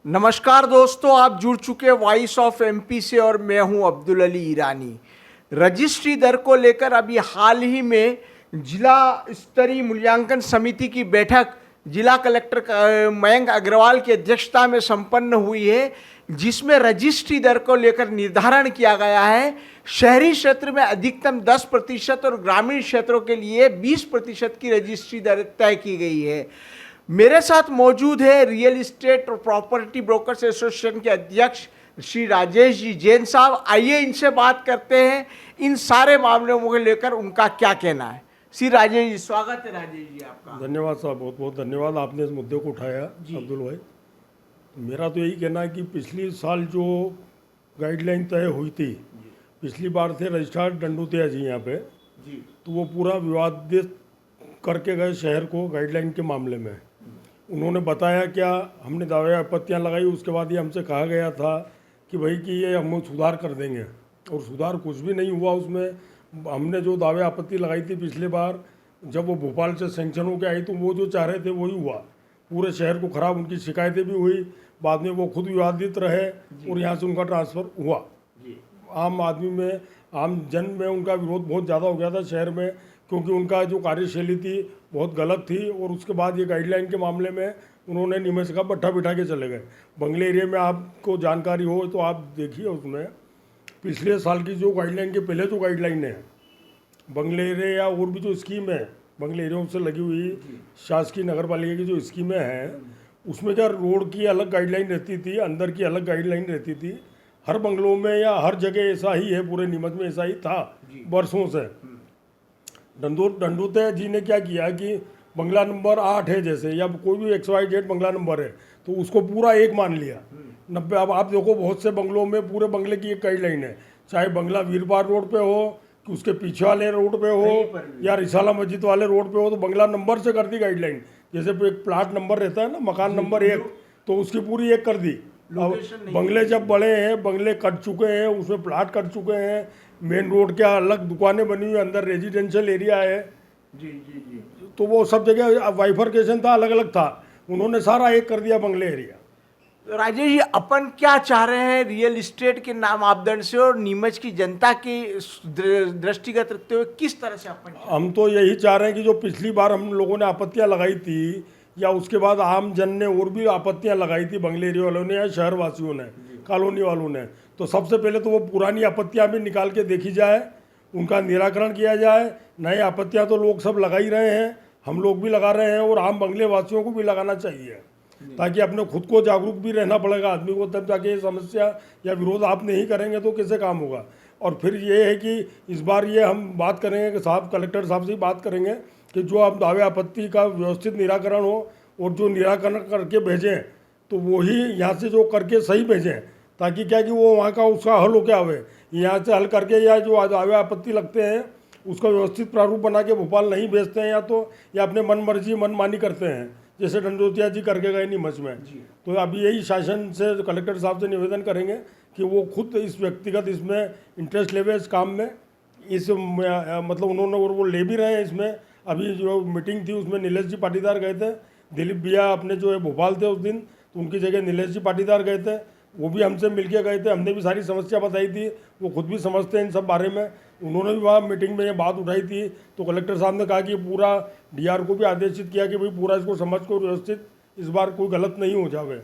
नमस्कार दोस्तों, आप जुड़ चुके वॉइस ऑफ एमपी से और मैं हूं अब्दुल अली ईरानी। रजिस्ट्री दर को लेकर अभी हाल ही में जिला स्तरीय मूल्यांकन समिति की बैठक जिला कलेक्टर मयंक अग्रवाल की अध्यक्षता में संपन्न हुई है, जिसमें रजिस्ट्री दर को लेकर निर्धारण किया गया है। शहरी क्षेत्र में अधिकतम 10% और ग्रामीण क्षेत्रों के लिए 20% की रजिस्ट्री दर तय की गई है। मेरे साथ मौजूद है रियल इस्टेट और प्रॉपर्टी ब्रोकर्स एसोसिएशन के अध्यक्ष श्री राजेश जी जैन साहब। आइए इनसे बात करते हैं इन सारे मामलों को लेकर उनका क्या कहना है। श्री राजेश जी, स्वागत है राजेश जी आपका। धन्यवाद साहब, बहुत बहुत धन्यवाद, आपने इस मुद्दे को उठाया अब्दुल भाई। मेरा तो यही कहना है कि पिछली साल जो गाइडलाइन तय हुई थी, पिछली बार थे रजिस्ट्रार डंडूतिया जी यहाँ पे, तो वो पूरा विवादित करके गए शहर को गाइडलाइन के मामले में। उन्होंने बताया क्या, हमने दावे आपत्तियाँ लगाई, उसके बाद ये हमसे कहा गया था कि भाई कि ये हम सुधार कर देंगे, और सुधार कुछ भी नहीं हुआ उसमें। हमने जो दावे आपत्ति लगाई थी पिछले बार जब वो भोपाल से सैंक्शन होकर आई, तो वो जो चाह रहे थे वही हुआ। पूरे शहर को ख़राब, उनकी शिकायतें भी हुई, बाद में वो खुद विवादित रहे और यहाँ से उनका ट्रांसफ़र हुआ। आम आदमी में, आम जन में उनका विरोध बहुत ज़्यादा हो गया था शहर में, क्योंकि उनका जो कार्यशैली थी बहुत गलत थी। और उसके बाद ये गाइडलाइन के मामले में उन्होंने निमेश का भट्ठा बिठा के चले गए। बंगले एरिया में आपको जानकारी हो तो आप देखिए, उसमें पिछले साल की जो गाइडलाइन के पहले जो गाइडलाइन है, बंगले एरिया और भी जो स्कीम है बंगले एरिया से लगी हुई शासकीय नगर पालिका की जो स्कीमें हैं, उसमें क्या रोड की अलग गाइडलाइन रहती थी, अंदर की अलग गाइडलाइन रहती थी। हर बंगलों में या हर जगह ऐसा ही है, पूरे नीमच में ऐसा ही था वर्षों से। डंडूतिया जी ने क्या किया कि बंगला नंबर 8 है जैसे, या कोई भी XYZ बंगला नंबर है, तो उसको पूरा एक मान लिया 90। अब आप देखो बहुत से बंगलों में पूरे बंगले की एक गाइडलाइन है, चाहे बंगला वीरबार रोड पे हो कि उसके पीछे वाले रोड पे हो या रिसाला मस्जिद वाले रोड पे हो, तो बंगला नंबर से कर दी गाइडलाइन। जैसे एक प्लाट नंबर रहता है ना, मकान नंबर 1, तो उसकी पूरी एक कर दी। अब बंगले जब बड़े हैं, बंगले कट चुके हैं, उसमें प्लाट कट चुके हैं, मेन रोड के अलग दुकानें बनी हुई, अंदर रेजिडेंशियल एरिया है, तो वो सब जगह वाइफरकेशन था, अलग अलग था। उन्होंने सारा एक कर दिया बंगले एरिया। तो राजेश जी, अपन क्या चाह रहे हैं रियल इस्टेट के नाम मापदंड से और नीमच की जनता की दृष्टिगत रखते हुए किस तरह से अपन? हम तो यही चाह रहे हैं कि जो पिछली बार हम लोगों ने आपत्तियां लगाई थी, या उसके बाद आम जन ने और भी आपत्तियां लगाई थी, बंगले एरिया वालों ने या शहर वासियों ने, कॉलोनी वालों ने, तो सबसे पहले तो वो पुरानी आपत्तियां भी निकाल के देखी जाए, उनका निराकरण किया जाए। नए आपत्तियां तो लोग सब लगा ही रहे हैं, हम लोग भी लगा रहे हैं, और आम बंगले वासियों को भी लगाना चाहिए, ताकि अपने खुद को जागरूक भी रहना पड़ेगा आदमी को, तब जाके ये समस्या या विरोध आप नहीं करेंगे तो कैसे काम होगा। और फिर ये है कि इस बार ये हम बात करेंगे कि साहब कलेक्टर साहब से ही बात करेंगे कि जो आप दावे आपत्ति का व्यवस्थित निराकरण हो, और जो निराकरण करके भेजें तो वही यहाँ से जो करके सही भेजें, ताकि क्या कि वो वहाँ का उसका हल हो क्या आवे। यहाँ से हल करके या जो दावे आपत्ति लगते हैं उसका व्यवस्थित प्रारूप बना के भोपाल नहीं भेजते हैं, या अपने मन मर्जी मनमानी करते हैं, जैसे डंडोतिया जी करके गए नीमच में। तो अभी यही शासन से, कलेक्टर साहब से निवेदन करेंगे कि वो खुद इस व्यक्तिगत इसमें इंटरेस्ट लेवे इस काम में, मतलब उन्होंने वो ले भी रहे हैं इसमें। अभी जो मीटिंग थी उसमें नीलेश जी पाटीदार गए थे, दिलीप भैया अपने जो है भोपाल थे उस दिन, तो उनकी जगह नीलेश जी पाटीदार गए थे, वो भी हमसे मिलके गए थे, हमने भी सारी समस्या बताई थी, वो खुद भी समझते हैं इन सब बारे में। उन्होंने भी वहाँ मीटिंग में ये बात उठाई थी, तो कलेक्टर साहब ने कहा कि पूरा DR को भी आदेशित किया कि भाई पूरा इसको समझ को व्यवस्थित इस बार कोई गलत नहीं हो जावे,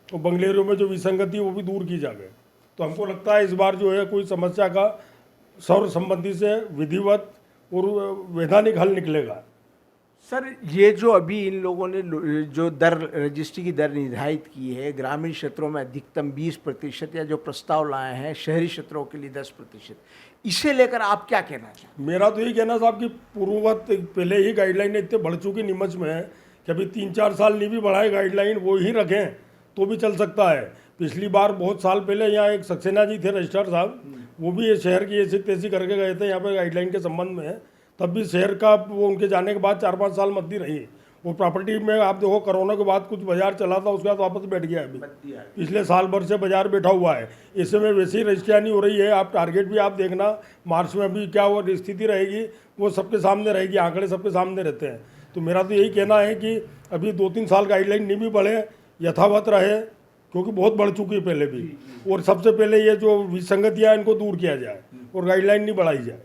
तो बंगलेरियों में जो विसंगति वो भी दूर की जावे। तो हमको लगता है इस बार जो है कोई समस्या का सर्व संबंधी से विधिवत और वैधानिक हल निकलेगा। सर, ये जो अभी इन लोगों ने जो दर रजिस्ट्री की दर निर्धारित की है, ग्रामीण क्षेत्रों में अधिकतम 20% या जो प्रस्ताव लाए हैं शहरी क्षेत्रों के लिए 10%, इसे लेकर आप क्या कहना चाहें? मेरा तो यही कहना साहब कि पूर्ववत पहले ही गाइडलाइन इतने बढ़ चुकी नीमच में कि अभी 3-4 साल नहीं भी बढ़ाए गाइडलाइन, वो ही रखें तो भी चल सकता है। पिछली बार बहुत साल पहले यहाँ एक सक्सेना जी थे रजिस्ट्रार साहब, वो भी ये शहर की ऐसी तैसी करके गए थे यहाँ पे गाइडलाइन के संबंध में, तब भी शहर का वो उनके जाने के बाद 4-5 साल मद्दी रही। वो प्रॉपर्टी में आप देखो कोरोना के बाद कुछ बाजार चला था, उसके बाद वापस बैठ गया। अभी पिछले साल भर से बाजार बैठा हुआ है, इस समय वैसे ही रजिस्ट्रियाँ नहीं हो रही है। आप टारगेट भी आप देखना मार्च में अभी क्या वो स्थिति रहेगी, वो सबके सामने रहेगी, आंकड़े सबके सामने रहते हैं। तो मेरा तो यही कहना है कि अभी 2-3 साल गाइडलाइन नहीं भी बढ़े, यथावत रहे, क्योंकि बहुत बढ़ चुकी है पहले भी। और सबसे पहले ये जो विसंगतियाँ हैं, इनको दूर किया जाए और गाइडलाइन नहीं बढ़ाई जाए।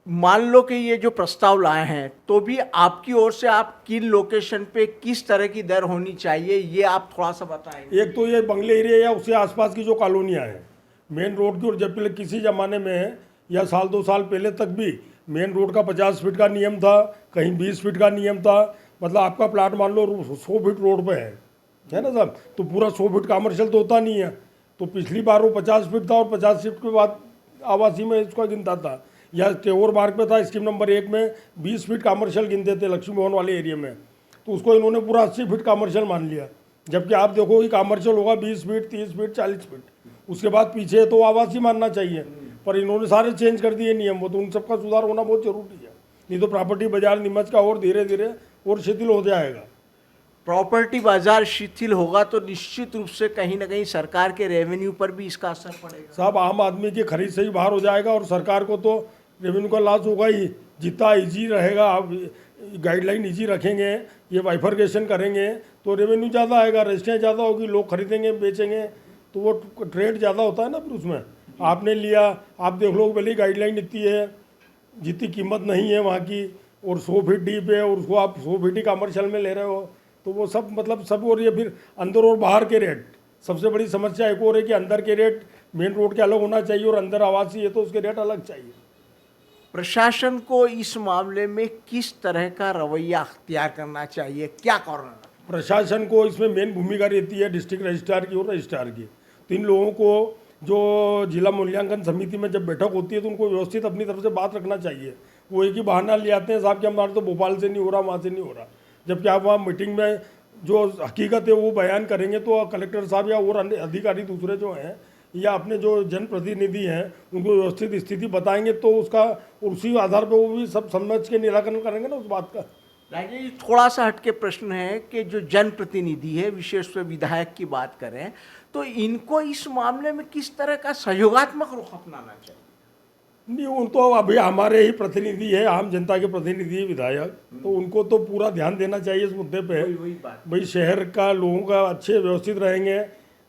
मान लो कि ये जो प्रस्ताव लाए हैं, तो भी आपकी ओर से आप किन लोकेशन पे किस तरह की दर होनी चाहिए, ये आप थोड़ा सा बताएंगे। एक तो ये बंगले एरिया या उसके आसपास की जो कॉलोनियाँ हैं मेन रोड की, और जब पहले किसी ज़माने में या साल 2 साल पहले तक भी मेन रोड का 50 फीट का नियम था, कहीं 20 फीट का नियम था। मतलब आपका प्लाट मान लो 100 फीट रोड पे है ना साहब, तो पूरा 100 फीट कमर्शियल तो होता नहीं है। तो पिछली बार वो 50 फीट था और 50 फीट के बाद आवासीय में इसका गिनता था। या टेवर मार्ग पे था स्कीम नंबर 1 में 20 फीट कमर्शियल गिनते थे लक्ष्मी भवन वाले एरिया में, तो उसको इन्होंने पूरा 80 फीट कमर्शियल मान लिया। जबकि आप देखो कि कमर्शियल होगा 20 फीट, 30 फीट, 40 फीट, उसके बाद पीछे तो आवासीय मानना चाहिए। पर इन्होंने सारे चेंज कर दिए नियम, वो तो उन सबका सुधार होना बहुत जरूरी है, नहीं तो प्रॉपर्टी बाजार नीमच का और धीरे धीरे और शिथिल हो जाएगा। प्रॉपर्टी बाजार शिथिल होगा तो निश्चित रूप से कहीं ना कहीं सरकार के रेवेन्यू पर भी इसका असर पड़ेगा। साहब आम आदमी की खरीद से ही बाहर हो जाएगा और सरकार को तो रेवेन्यू का लॉस होगा ही। जितना इजी रहेगा, आप गाइडलाइन इजी रखेंगे, ये बाइफर्केशन करेंगे तो रेवेन्यू ज़्यादा आएगा, रजिस्ट्रियाँ ज़्यादा होगी, लोग खरीदेंगे बेचेंगे, तो वो ट्रेड ज़्यादा होता है ना। फिर उसमें आपने लिया, आप देख लो पहले गाइडलाइन इतनी है, जितनी कीमत नहीं है वहाँ की, और 100 फीट डीप है और उसको आप 100 फीट ही कमर्शियल में ले रहे हो, तो वो सब मतलब सब। और ये फिर अंदर और बाहर के रेट, सबसे बड़ी समस्या एक और है कि अंदर के रेट मेन रोड के अलग होना चाहिए और अंदर आवासीय है तो उसके रेट अलग चाहिए। प्रशासन को इस मामले में किस तरह का रवैया अख्तियार करना चाहिए, क्या करना? प्रशासन को इसमें मेन भूमिका रहती है डिस्ट्रिक्ट रजिस्ट्रार की और रजिस्ट्रार की। तो इन लोगों को जो जिला मूल्यांकन समिति में जब बैठक होती है तो उनको व्यवस्थित अपनी तरफ से बात रखना चाहिए। वो एक ही बहाना ले आते हैं साहब कि हमारे तो भोपाल से नहीं हो रहा, वहाँ से नहीं हो रहा। जबकि आप वहाँ मीटिंग में जो हकीकत है वो बयान करेंगे तो कलेक्टर साहब या और अन्य अधिकारी दूसरे जो हैं या अपने जो जनप्रतिनिधि हैं उनको व्यवस्थित स्थिति बताएंगे तो उसका उसी आधार पर वो भी सब समझ के निराकरण करेंगे ना उस बात का। राजेश जी, थोड़ा सा हटके प्रश्न है कि जो जनप्रतिनिधि है, विशेष रूप से विधायक की बात करें, तो इनको इस मामले में किस तरह का सहयोगात्मक रुख अपनाना चाहिए? नहीं, उन तो अभी हमारे ही प्रतिनिधि है, आम जनता के प्रतिनिधि है विधायक, तो उनको तो पूरा ध्यान देना चाहिए इस मुद्दे पे। वही बात। भाई शहर का लोगों का अच्छे व्यवस्थित रहेंगे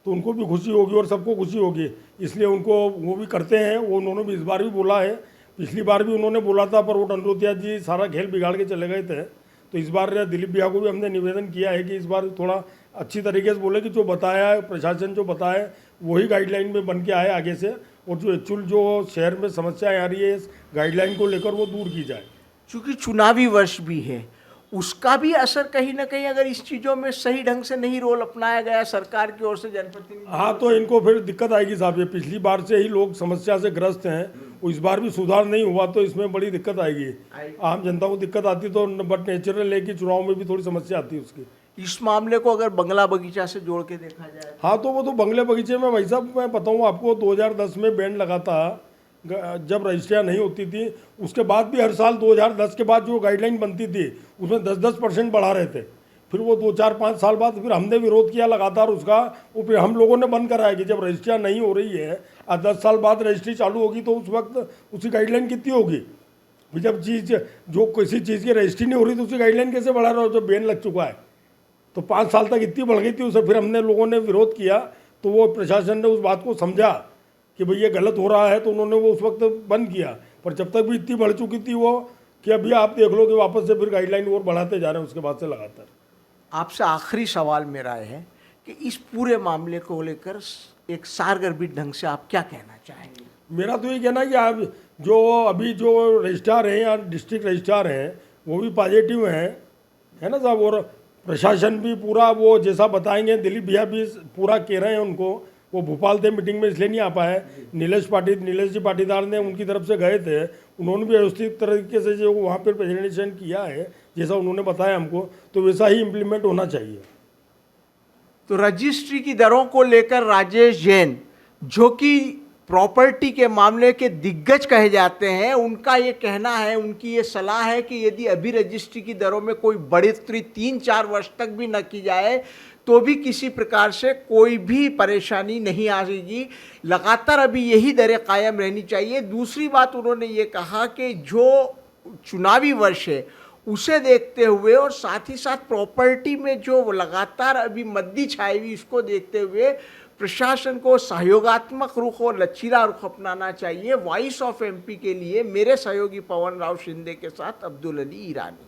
तो उनको भी खुशी होगी और सबको खुशी होगी, इसलिए उनको वो भी करते हैं। वो उन्होंने भी इस बार भी बोला है, पिछली बार भी उन्होंने बोला था पर वो डंडोतिया जी सारा खेल बिगाड़ के चले गए थे। तो इस बार दिलीप भैया को भी हमने निवेदन किया है कि इस बार थोड़ा अच्छी तरीके से बोले कि जो बताया है प्रशासन, जो बताया है वही गाइडलाइन में बन के आए आगे से, और जो एक्चुअल जो शहर में समस्याएं आ रही है इस गाइडलाइन को लेकर वो दूर की जाए। चूंकि चुनावी वर्ष भी है, उसका भी असर कहीं ना कहीं अगर इस चीज़ों में सही ढंग से नहीं रोल अपनाया गया सरकार की ओर से जनप्रतिनिधि, हाँ तो इनको फिर दिक्कत आएगी साहब। ये पिछली बार से ही लोग समस्या से ग्रस्त हैं, इस बार भी सुधार नहीं हुआ तो इसमें बड़ी दिक्कत आएगी। आम जनता को दिक्कत आती तो बट नेचुरल है कि चुनाव में भी थोड़ी समस्या आती है उसकी। इस मामले को अगर बंगला बगीचा से जोड़ के देखा जाए, हाँ तो वो तो बंगले बगीचे में भाई साहब मैं बताऊँ आपको 2010 में बैन लगा था जब रजिस्ट्रियाँ नहीं होती थी। उसके बाद भी हर साल 2010 के बाद जो गाइडलाइन बनती थी उसमें 10% बढ़ा रहे थे। फिर वो 2-4-5 साल बाद फिर हमने विरोध किया लगातार उसका, वो फिर हम लोगों ने बंद कराया कि जब रजिस्ट्रियाँ नहीं हो रही है और 10 साल बाद रजिस्ट्री चालू होगी तो उस वक्त उसकी गाइडलाइन कितनी होगी। जब चीज़ जो किसी चीज़ की रजिस्ट्री नहीं हो रही तो उसकी गाइडलाइन कैसे बढ़ा रहे हो जब बैन लग चुका है। तो 5 साल तक इतनी बढ़ गई थी उसे, फिर हमने लोगों ने विरोध किया तो वो प्रशासन ने उस बात को समझा कि भाई ये गलत हो रहा है तो उन्होंने वो उस वक्त बंद किया। पर जब तक भी इतनी बढ़ चुकी थी वो कि अभी आप देख लो कि वापस से फिर गाइडलाइन और बढ़ाते जा रहे हैं उसके बाद से लगातार। आपसे आखिरी सवाल मेरा है कि इस पूरे मामले को लेकर एक सारगर्भित ढंग से आप क्या कहना चाहेंगे? मेरा तो ये कहना है कि आप जो अभी जो रजिस्ट्रार हैं या डिस्ट्रिक्ट रजिस्ट्रार हैं वो भी पॉजिटिव हैं, है ना साहब, और प्रशासन भी पूरा वो जैसा बताएंगे। दिलीप भैया भी पूरा कह रहे हैं उनको, वो भोपाल थे मीटिंग में इसलिए नहीं आ पाए। नीलेश जी पाटीदार ने उनकी तरफ से गए थे, उन्होंने भी व्यवस्थित तरीके से जो वहाँ पर प्रेजेंटेशन किया है जैसा उन्होंने बताया हमको, तो वैसा ही इम्प्लीमेंट होना चाहिए। तो रजिस्ट्री की दरों को लेकर राजेश जैन, जो कि प्रॉपर्टी के मामले के दिग्गज कहे जाते हैं, उनका ये कहना है, उनकी ये सलाह है कि यदि अभी रजिस्ट्री की दरों में कोई बढ़ोतरी 3-4 वर्ष तक भी न की जाए तो भी किसी प्रकार से कोई भी परेशानी नहीं आएगी, लगातार अभी यही दरें कायम रहनी चाहिए। दूसरी बात उन्होंने ये कहा कि जो चुनावी वर्ष है उसे देखते हुए और साथ ही साथ प्रॉपर्टी में जो लगातार अभी मंदी छाई हुई, इसको देखते हुए प्रशासन को सहयोगात्मक रुख और लचीला रुख अपनाना चाहिए। वॉइस ऑफ एमपी के लिए मेरे सहयोगी पवन राव शिंदे के साथ अब्दुल अली ईरानी।